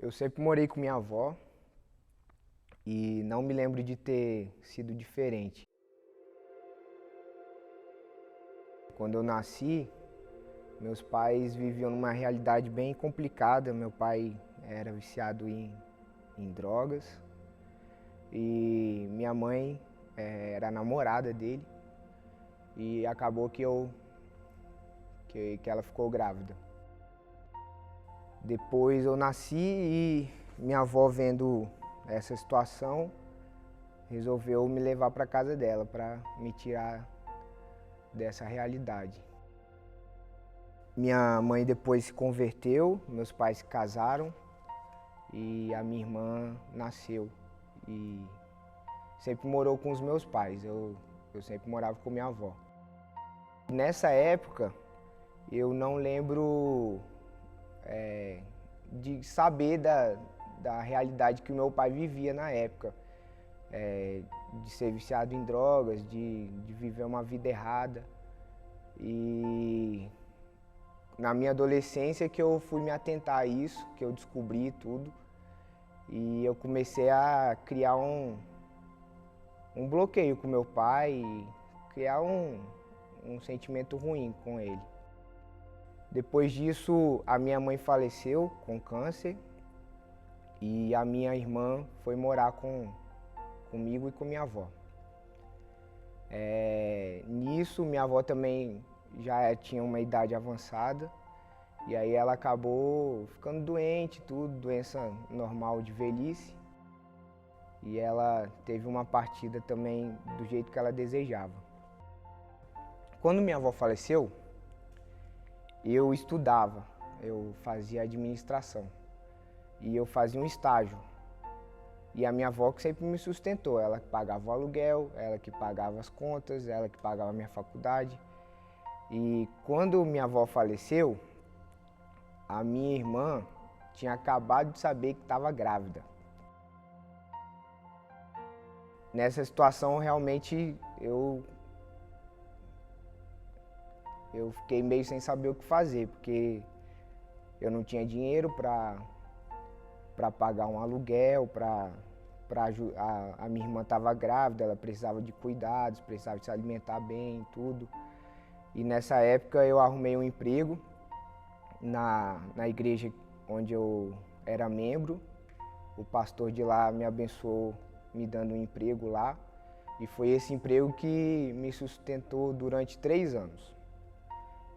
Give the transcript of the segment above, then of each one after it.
Eu sempre morei com minha avó e não me lembro de ter sido diferente. Quando eu nasci, meus pais viviam numa realidade bem complicada. Meu pai era viciado em drogas e minha mãe era a namorada dele e acabou que ela ficou grávida. Depois eu nasci e minha avó, vendo essa situação, resolveu me levar para casa dela para me tirar dessa realidade. Minha mãe depois se converteu, meus pais se casaram e a minha irmã nasceu e sempre morou com os meus pais. Eu sempre morava com minha avó. Nessa época eu não lembro de saber da realidade que o meu pai vivia na época, de ser viciado em drogas, de viver uma vida errada. E na minha adolescência que eu fui me atentar a isso, que eu descobri tudo e eu comecei a criar um bloqueio com meu pai e criar um sentimento ruim com ele. Depois disso, a minha mãe faleceu com câncer e a minha irmã foi morar comigo e com minha avó. Nisso, minha avó também já tinha uma idade avançada e aí ela acabou ficando doente, doença normal de velhice, e ela teve uma partida também do jeito que ela desejava. Quando minha avó faleceu, eu estudava, eu fazia administração e eu fazia um estágio. E a minha avó que sempre me sustentou, ela que pagava o aluguel, ela que pagava as contas, ela que pagava a minha faculdade. E quando minha avó faleceu, a minha irmã tinha acabado de saber que estava grávida. Nessa situação, realmente, eu fiquei meio sem saber o que fazer, porque eu não tinha dinheiro para pagar um aluguel, a minha irmã estava grávida, ela precisava de cuidados, precisava se alimentar bem, tudo. E nessa época eu arrumei um emprego na igreja onde eu era membro. O pastor de lá me abençoou me dando um emprego lá. E foi esse emprego que me sustentou durante 3 anos.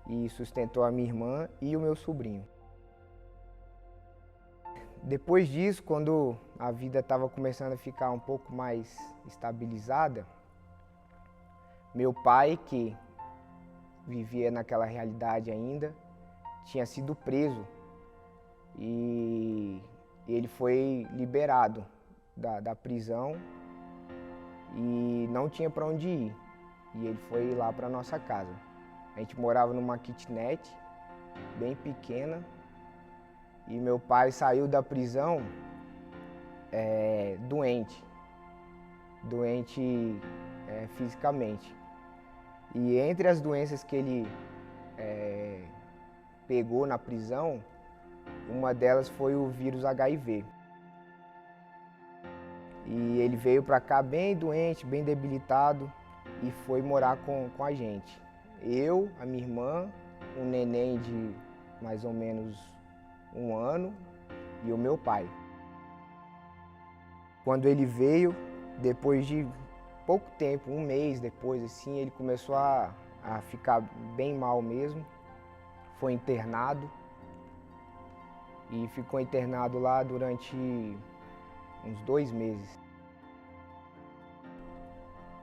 E sustentou a minha irmã e o meu sobrinho. Depois disso, quando a vida estava começando a ficar um pouco mais estabilizada, meu pai, que vivia naquela realidade ainda, tinha sido preso e ele foi liberado da prisão e não tinha para onde ir. E ele foi lá para nossa casa. A gente morava numa kitnet bem pequena e meu pai saiu da prisão doente fisicamente. E entre as doenças que ele pegou na prisão, uma delas foi o vírus HIV. E ele veio para cá bem doente, bem debilitado e foi morar com a gente. Eu, a minha irmã, um neném de mais ou menos 1 ano e o meu pai. Quando ele veio, depois de pouco tempo, 1 mês depois, assim, ele começou a ficar bem mal mesmo. Foi internado e ficou internado lá durante uns 2 meses.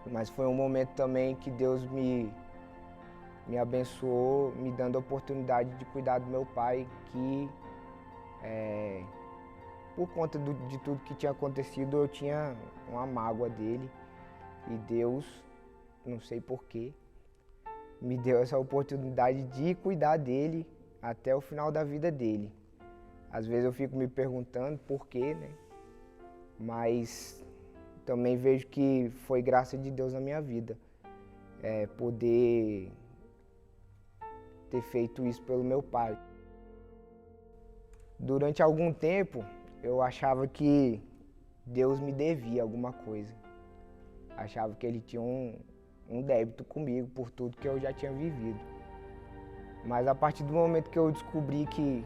Mas foi um momento também que Deus me abençoou, me dando a oportunidade de cuidar do meu pai, que por conta de tudo que tinha acontecido, eu tinha uma mágoa dele. E Deus, não sei porquê, me deu essa oportunidade de cuidar dele até o final da vida dele. Às vezes eu fico me perguntando por quê, né? Mas também vejo que foi graça de Deus na minha vida, poder ter feito isso pelo meu pai. Durante algum tempo, Eu achava que Deus me devia alguma coisa. Achava que Ele tinha um débito comigo por tudo que eu já tinha vivido. Mas a partir do momento que eu descobri que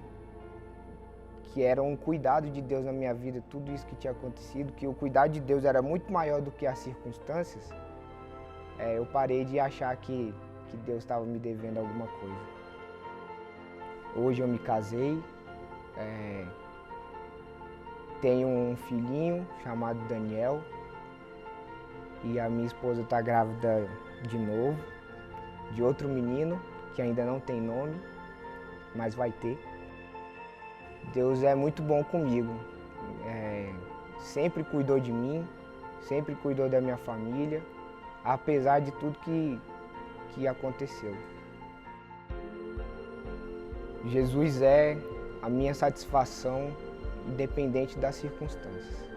era um cuidado de Deus na minha vida, tudo isso que tinha acontecido, que o cuidado de Deus era muito maior do que as circunstâncias, eu parei de achar que Deus estava me devendo alguma coisa. Hoje eu me casei, tenho um filhinho chamado Daniel e a minha esposa está grávida de novo, de outro menino que ainda não tem nome, mas vai ter. Deus é muito bom comigo, sempre cuidou de mim, sempre cuidou da minha família, apesar de tudo que aconteceu. Jesus é a minha satisfação, independente das circunstâncias.